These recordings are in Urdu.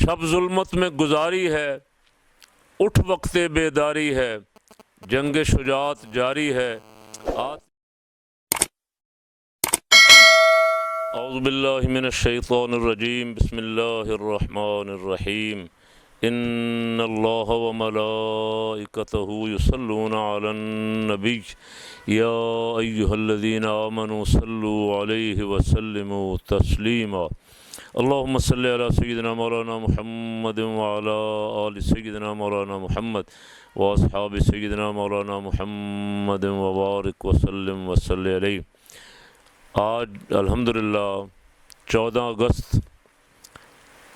شب ظلمت میں گزاری ہے، اٹھ وقت بیداری ہے، جنگ شجاعت جاری ہے۔ اعوذ باللہ من الشیطان الرجیم، بسم اللہ الرحمن الرحیم۔ ان اللہ وملائکتہ یصلون علی النبی یا ایہا الذین آمنوا صلوا علیہ وسلموا تسلیما۔ اللہم صلی علی سیدنا مولانا محمد وعلی آل سیدنا مولانا محمد واصحاب سیدنا مولانا محمد وبارک وسلم وصلی علیہ۔ آج الحمدللہ 14 اگست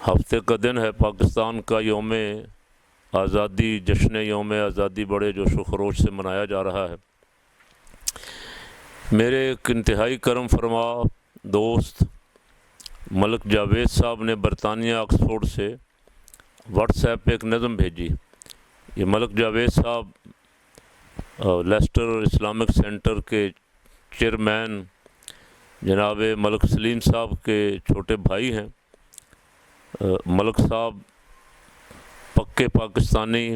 ہفتے کا دن ہے، پاکستان کا یوم آزادی، جشن یوم آزادی بڑے جوش و خروش سے منایا جا رہا ہے۔ میرے ایک انتہائی کرم فرما دوست ملک جاوید صاحب نے برطانیہ آکسفورڈ سے واٹس ایپ پہ ایک نظم بھیجی۔ یہ ملک جاوید صاحب لیسٹر اسلامک سینٹر کے چیئرمین جناب ملک سلیم صاحب کے چھوٹے بھائی ہیں۔ ملک صاحب پکے پاکستانی،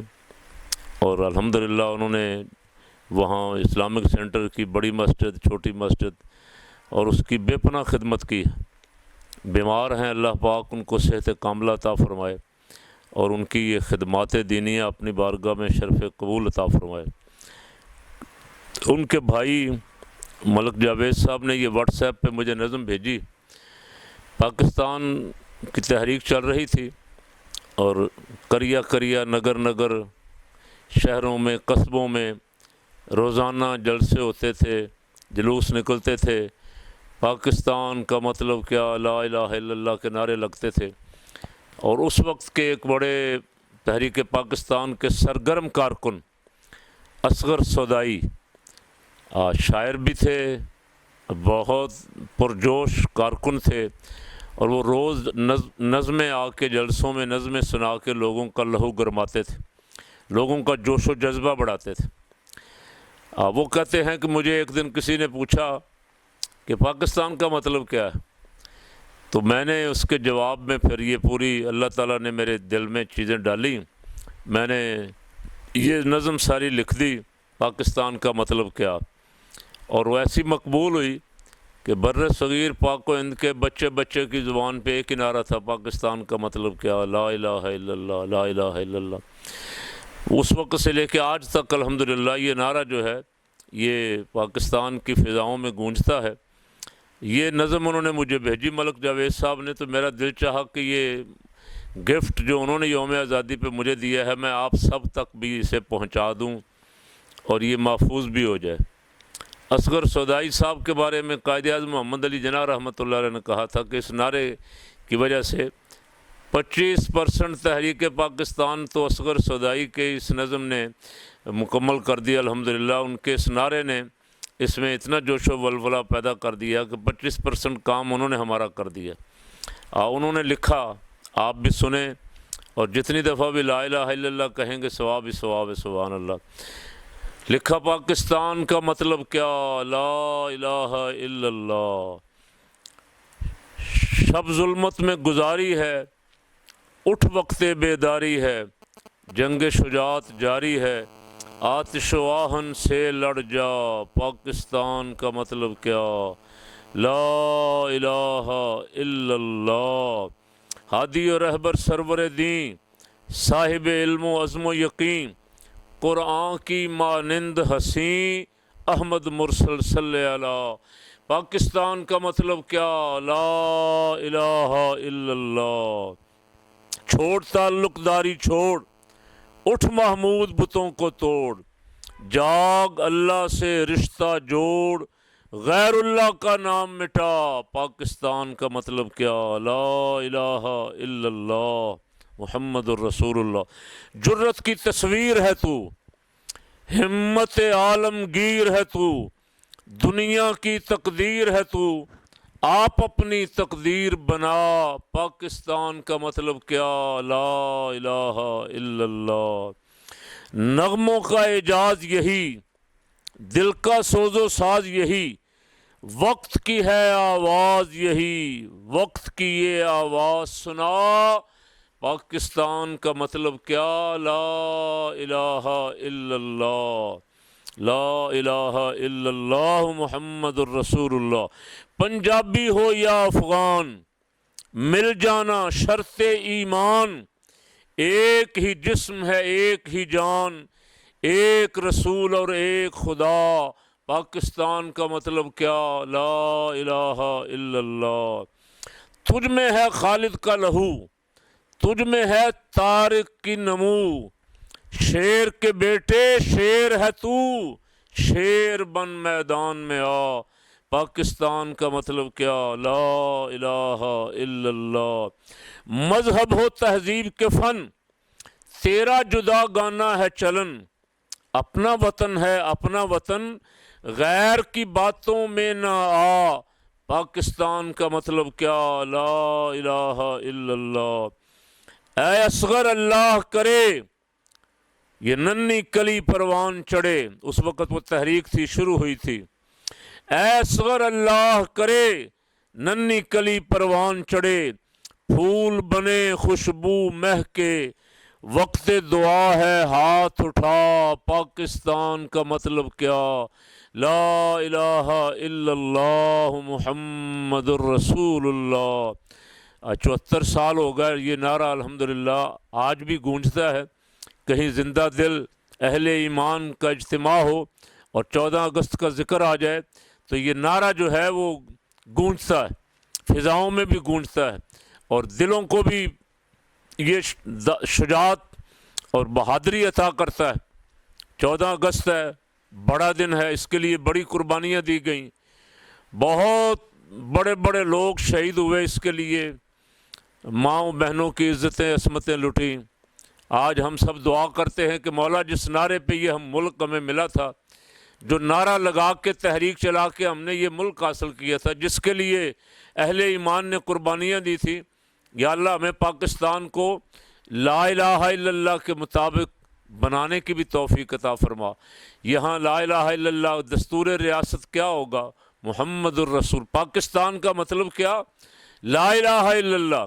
اور الحمدللہ انہوں نے وہاں اسلامک سینٹر کی بڑی مسجد، چھوٹی مسجد اور اس کی بے پناہ خدمت کی ہے۔ بیمار ہیں، اللہ پاک ان کو صحت کاملہ عطا فرمائے اور ان کی یہ خدمات دینیہ اپنی بارگاہ میں شرف قبول عطا فرمائے۔ ان کے بھائی ملک جاوید صاحب نے یہ واٹس ایپ پہ مجھے نظم بھیجی۔ پاکستان کی تحریک چل رہی تھی اور قریہ قریہ، نگر نگر، شہروں میں، قصبوں میں روزانہ جلسے ہوتے تھے، جلوس نکلتے تھے، پاکستان کا مطلب کیا، لا الہ الا اللہ کے نعرے لگتے تھے۔ اور اس وقت کے ایک بڑے تحریک پاکستان کے سرگرم کارکن اصغر سودائی شاعر بھی تھے، بہت پرجوش کارکن تھے، اور وہ روز نظمیں آ کے جلسوں میں نظمیں سنا کے لوگوں کا لہو گرماتے تھے، لوگوں کا جوش و جذبہ بڑھاتے تھے۔ وہ کہتے ہیں کہ مجھے ایک دن کسی نے پوچھا کہ پاکستان کا مطلب کیا ہے، تو میں نے اس کے جواب میں پھر یہ پوری اللہ تعالیٰ نے میرے دل میں چیزیں ڈالی، میں نے یہ نظم ساری لکھ دی، پاکستان کا مطلب کیا، اور وہ ایسی مقبول ہوئی کہ بر صغیر پاک و ہند کے بچے بچے کی زبان پہ ایک ہی نعرہ تھا، پاکستان کا مطلب کیا، لا الہ الا اللہ، لا الہ الا اللہ۔ اس وقت سے لے کے آج تک الحمدللہ یہ نعرہ جو ہے یہ پاکستان کی فضاؤں میں گونجتا ہے۔ یہ نظم انہوں نے مجھے بھیجی ملک جاوید صاحب نے، تو میرا دل چاہا کہ یہ گفٹ جو انہوں نے یوم آزادی پہ مجھے دیا ہے میں آپ سب تک بھی اسے پہنچا دوں اور یہ محفوظ بھی ہو جائے۔ اصغر سودائی صاحب کے بارے میں قائد اعظم محمد علی جناح رحمۃ اللہ علیہ نے کہا تھا کہ اس نعرے کی وجہ سے 25% تحریک پاکستان تو اصغر سودائی کے اس نظم نے مکمل کر دیا۔ الحمدللہ ان کے اس نعرے نے اس میں اتنا جوش و ولولہ پیدا کر دیا کہ 25% کام انہوں نے ہمارا کر دیا۔ انہوں نے لکھا، آپ بھی سنیں، اور جتنی دفعہ بھی لا الہ الا اللہ کہیں گے ثواب ہی ثواب ہے، سبحان اللہ۔ لکھا، پاکستان کا مطلب کیا، لا الہ الا اللہ۔ شب ظلمت میں گزاری ہے، اٹھ وقت بیداری ہے، جنگ شجاعت جاری ہے، آتش و آہن سے لڑ جا، پاکستان کا مطلب کیا، لا الہ الا اللہ۔ ہادی و رہبر سرور دین، صاحب علم و عزم و یقین، قرآن کی مانند حسین، احمد مرسل صلی اللہ۔ پاکستان کا مطلب کیا، لا الہ الا اللہ۔ چھوڑ تعلق داری چھوڑ، اٹھ محمود بتوں کو توڑ، جاگ اللہ سے رشتہ جوڑ، غیر اللہ کا نام مٹا، پاکستان کا مطلب کیا، لا الہ الا اللہ محمد الرسول اللہ۔ جرت کی تصویر ہے تو، ہمت عالمگیر ہے تو، دنیا کی تقدیر ہے تو، آپ اپنی تقدیر بنا، پاکستان کا مطلب کیا، لا الہ الا اللہ۔ نغموں کا اعجاز یہی، دل کا سوز و ساز یہی، وقت کی ہے آواز یہی، وقت کی یہ آواز سنا، پاکستان کا مطلب کیا؟ لا الہ الا اللہ، لا الہ الا اللہ محمد الرسول اللہ۔ پنجابی ہو یا افغان، مل جانا شرط ایمان، ایک ہی جسم ہے ایک ہی جان، ایک رسول اور ایک خدا۔ پاکستان کا مطلب کیا؟ لا الہ الا اللہ۔ تجھ میں ہے خالد کا لہو، تجھ میں ہے طارق کی نمو، شیر کے بیٹے شیر ہے تو، شیر بن میدان میں آ۔ پاکستان کا مطلب کیا؟ لا الہ الا اللہ۔ مذہب ہو تہذیب کے فن، تیرا جدا گانا ہے چلن، اپنا وطن ہے اپنا وطن، غیر کی باتوں میں نہ آ۔ پاکستان کا مطلب کیا؟ لا الہ الا اللہ۔ اے اصغر اللہ کرے، یہ ننھی کلی پروان چڑھے، اس وقت وہ تحریک تھی، شروع ہوئی تھی۔ اے اصغر اللہ کرے، ننھی کلی پروان چڑھے، پھول بنے خوشبو مہکے، وقت دعا ہے ہاتھ اٹھا۔ پاکستان کا مطلب کیا؟ لا الہ الا اللہ محمد الرسول اللہ۔ 74 سال ہو گئے یہ نعرہ الحمدللہ آج بھی گونجتا ہے۔ کہیں زندہ دل اہل ایمان کا اجتماع ہو اور 14 اگست کا ذکر آ جائے تو یہ نعرہ جو ہے وہ گونجتا ہے، فضاؤں میں بھی گونجتا ہے، اور دلوں کو بھی یہ شجاعت اور بہادری عطا کرتا ہے۔ 14 اگست ہے، بڑا دن ہے، اس کے لیے بڑی قربانیاں دی گئیں، بہت بڑے بڑے لوگ شہید ہوئے اس کے لیے، ماؤں بہنوں کی عزتیں عصمتیں لٹیں۔ آج ہم سب دعا کرتے ہیں کہ مولا جس نعرے پہ یہ ہم ملک ہمیں ملا تھا، جو نعرہ لگا کے تحریک چلا کے ہم نے یہ ملک حاصل کیا تھا، جس کے لیے اہل ایمان نے قربانیاں دی تھی، یا اللہ ہمیں پاکستان کو لا الہ الا اللہ کے مطابق بنانے کی بھی توفیق عطا فرما۔ یہاں لا الہ الا اللہ، دستور ریاست کیا ہوگا؟ محمد الرسول۔ پاکستان کا مطلب کیا؟ لا الہ الا اللہ،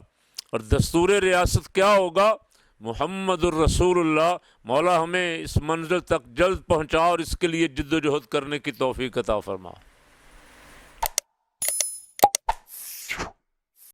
اور دستور ریاست کیا ہوگا؟ محمد الرسول اللہ۔ مولا ہمیں اس منزل تک جلد پہنچا اور اس کے لیے جد و جہد کرنے کی توفیق عطا فرما۔